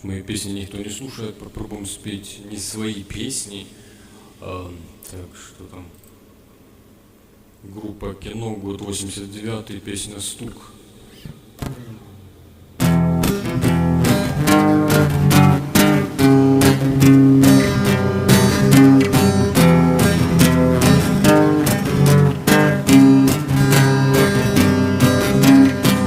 Мои песни никто не слушает, попробуем спеть не свои песни. Так, что там? Группа Кино, год 89-й, песня «Стук».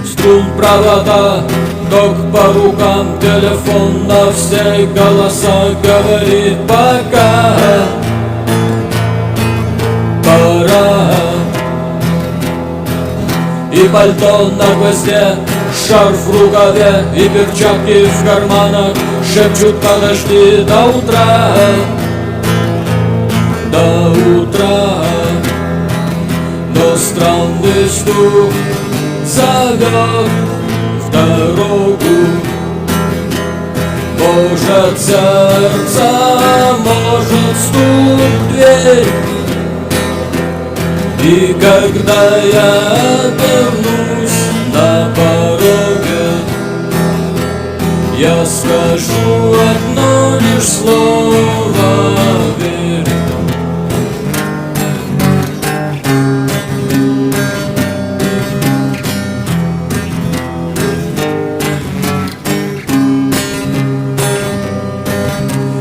Струн провода, ток по рукам, телефон на все голоса говорит пока. Пора. И пальто на гвозде, шарф в рукаве и перчатки в карманах шепчут: подожди до утра, до утра. Но странный стук зовет в дорогу. Может сердце, может стук в дверь. И когда я вернусь на пороге, я скажу одно лишь слово: верь.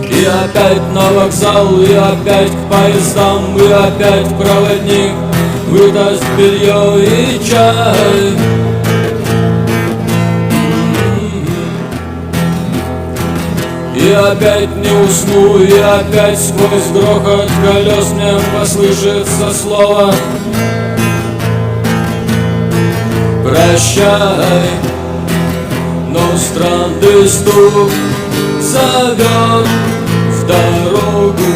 И опять на вокзал, и опять к поездам, и опять проводник выдаст белье и чай. И опять не усну, и опять сквозь грохот колес мне послышится слово: прощай. Но странный стук зовет в дорогу.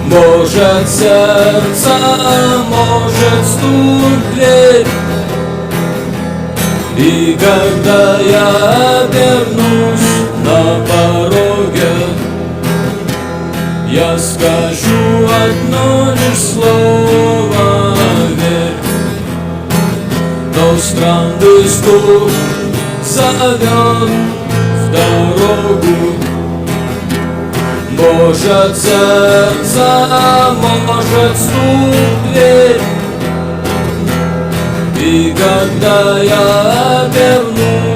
Может сердце, может стук в дверь. И когда я вернусь на пороге, я скажу одно лишь слово: верь. Но странный стук зовет в дорогу. Может сердце, может стук в дверь. И когда я вернусь